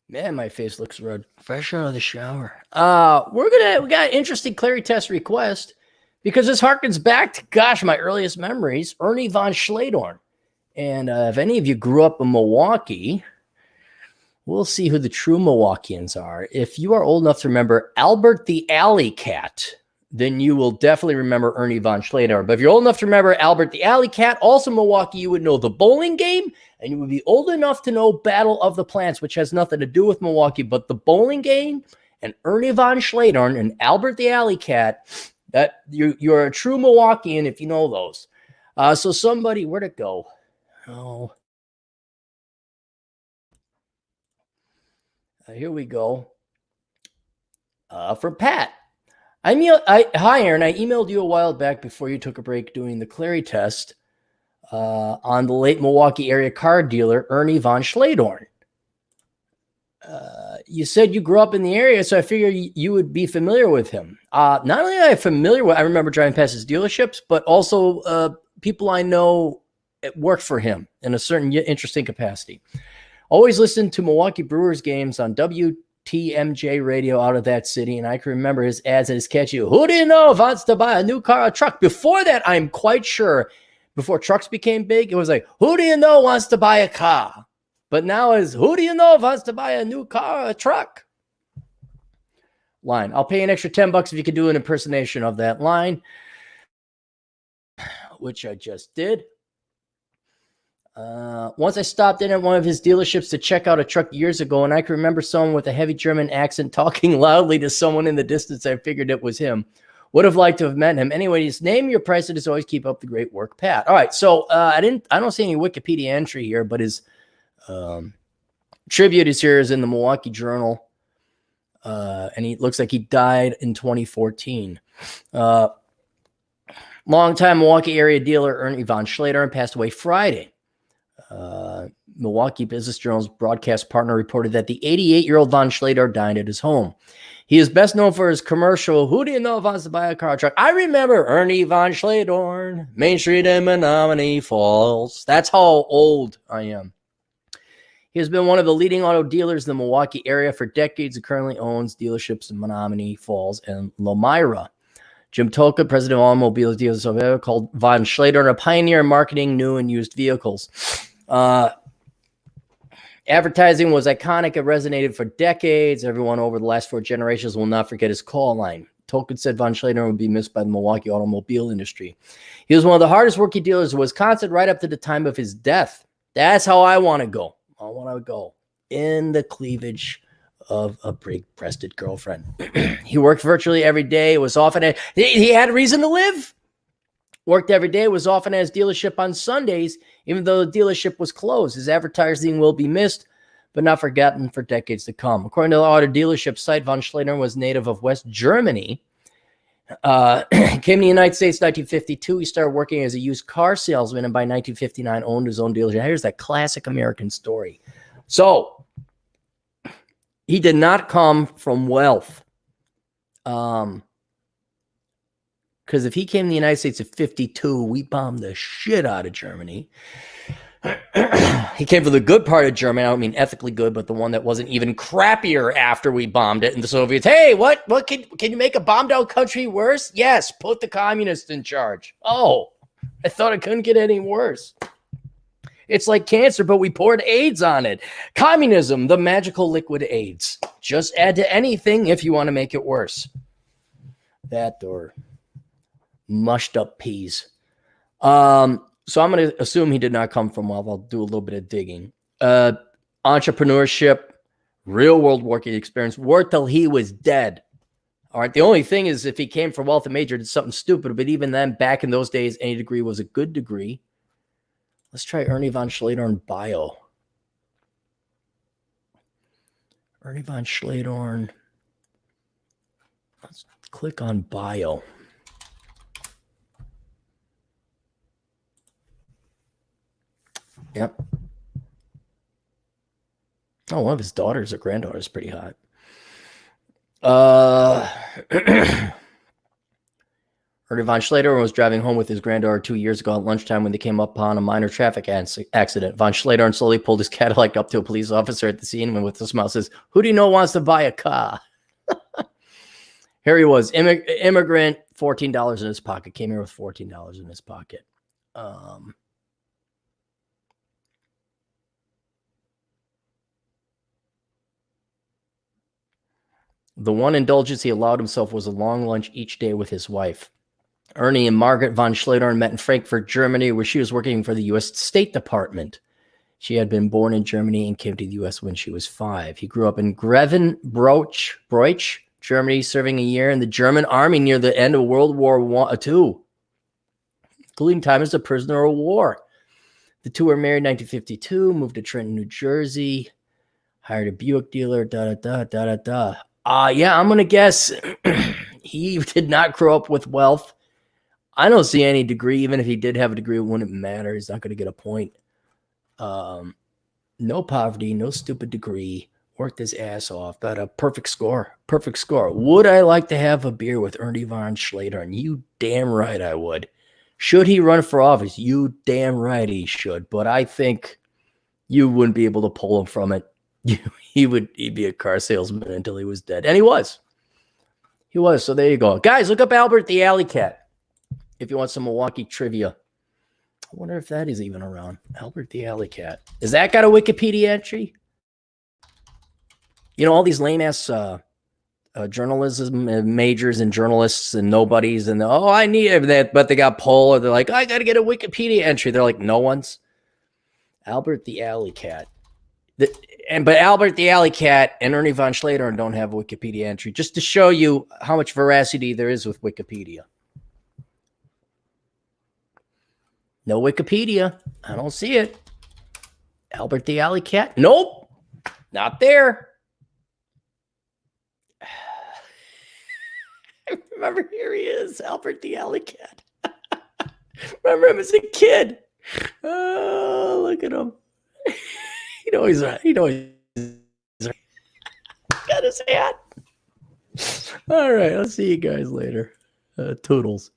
Man, my face looks red. Fresh out of the shower. We got an interesting Clarey test request because this harkens back to, gosh, my earliest memories, Ernie Von Schledorn. And if any of you grew up in Milwaukee, we'll see who the true Milwaukeeans are. If you are old enough to remember Albert the Alley Cat, then you will definitely remember Ernie Von Schledorn. But if you're old enough to remember Albert the Alley Cat, also Milwaukee, you would know the bowling game, and you would be old enough to know Battle of the Plants, which has nothing to do with Milwaukee, but the bowling game and Ernie Von Schledorn and Albert the Alley Cat, that you're a true Milwaukeean if you know those. So somebody, where'd it go? Oh, here we go. From Pat. Hi, Aaron. I emailed you a while back before you took a break doing the Clarey test on the late Milwaukee area car dealer, Ernie Von Schledorn. You said you grew up in the area, so I figured you would be familiar with him. Not only am I familiar with, I remember driving past his dealerships, but also people I know worked for him in a certain interesting capacity. Always listened to Milwaukee Brewers games on WTMJ radio out of that city, and I can remember his ads and his catchy, who do you know wants to buy a new car or truck? Before that, I'm quite sure, before trucks became big, it was like, who do you know wants to buy a car? But now is, who do you know wants to buy a new car or a truck? Line. I'll pay an extra $10 if you could do an impersonation of that line, which I just did. Once I stopped in at one of his dealerships to check out a truck years ago, and I can remember someone with a heavy German accent talking loudly to someone in the distance. I figured it was him. Would have liked to have met him. Anyway, just name your price and just always keep up the great work, Pat. All right, so I don't see any Wikipedia entry here, but his tribute is here is in the Milwaukee Journal, and he looks like he died in 2014. Longtime Milwaukee area dealer Ernie Von Schledorn passed away Friday. Milwaukee Business Journal's broadcast partner reported that the 88-year-old Von Schledorn died at his home. He is best known for his commercial, who do you know wants to buy a car or truck? I remember Ernie Von Schledorn, Main Street in Menominee Falls. That's how old I am. He has been one of the leading auto dealers in the Milwaukee area for decades and currently owns dealerships in Menominee Falls and Lomira. Jim Tolka, president of Automobile Dealers of America, called Von Schledorn a pioneer in marketing new and used vehicles. Advertising was iconic. It resonated for decades. Everyone over the last 4 generations will not forget his call line. Tolkien said Von Schledorn would be missed by the Milwaukee automobile industry. He was one of the hardest working dealers in Wisconsin right up to the time of his death. That's how I want to go. I want to go in the cleavage of a big-breasted girlfriend. He worked virtually every day. It was often he had a reason to live. Worked every day, was often at his dealership on Sundays, even though the dealership was closed. His advertising will be missed, but not forgotten for decades to come. According to the auto dealership site, Von Schledorn was native of West Germany. Came to the United States in 1952. He started working as a used car salesman, and by 1959 owned his own dealership. Here's that classic American story. So he did not come from wealth. Because if he came to the United States at 52, we bombed the shit out of Germany. He came from the good part of Germany. I don't mean ethically good, but the one that wasn't even crappier after we bombed it. And the Soviets, hey, what can you make a bombed out country worse? Yes, put the communists in charge. Oh, I thought it couldn't get any worse. It's like cancer, but we poured AIDS on it. Communism, the magical liquid AIDS. Just add to anything if you want to make it worse. That or mushed up peas. So I'm going to assume he did not come from wealth. I'll do a little bit of digging. Entrepreneurship, real world working experience, worked till he was dead. All right. The only thing is if he came from wealth and majored in something stupid, but even then, back in those days, any degree was a good degree. Let's try Ernie Von Schledorn bio. Ernie Von Schledorn. Let's click on bio. Yep. Oh, one of his daughters or granddaughters is pretty hot. Ernie Von Schledorn was driving home with his granddaughter 2 years ago at lunchtime when they came upon a minor traffic accident. Von Schledorn slowly pulled his Cadillac up to a police officer at the scene and with a smile says, "Who do you know wants to buy a car?" Here he was, immigrant, $14 in his pocket. Came here with $14 in his pocket. The one indulgence he allowed himself was a long lunch each day with his wife. Ernie and Margaret von Schledorn met in Frankfurt, Germany, where she was working for the U.S. State Department. She had been born in Germany and came to the U.S. when she was 5. He grew up in Grevenbroich, Germany, serving a year in the German army near the end of World War II, including time as a prisoner of war. The two were married in 1952, moved to Trenton, New Jersey, hired a Buick dealer, yeah, I'm going to guess he did not grow up with wealth. I don't see any degree. Even if he did have a degree, it wouldn't matter. He's not going to get a point. No poverty, no stupid degree. Worked his ass off. Got a perfect score. Perfect score. Would I like to have a beer with Ernie Von Schledorn? You damn right I would. Should he run for office? You damn right he should. But I think you wouldn't be able to pull him from it. He'd be a car salesman until he was dead. And he was. He was. So there you go. Guys, look up Albert the Alley Cat if you want some Milwaukee trivia. I wonder if that is even around. Albert the Alley Cat. Has that got a Wikipedia entry? You know, all these lame-ass journalism majors and journalists and nobodies, and I need that, but they got poll, or they're like, I got to get a Wikipedia entry. They're like, no one's. Albert the Alley Cat. But Albert the Alley Cat and Ernie Von Schledorn don't have a Wikipedia entry, just to show you how much veracity there is with Wikipedia. No Wikipedia. I don't see it. Albert the Alley Cat. Nope. Not there. Remember, here he is, Albert the Alley Cat. Remember him as a kid. Oh, look at him. He knows got his hat. All right, I'll see you guys later. Toodles.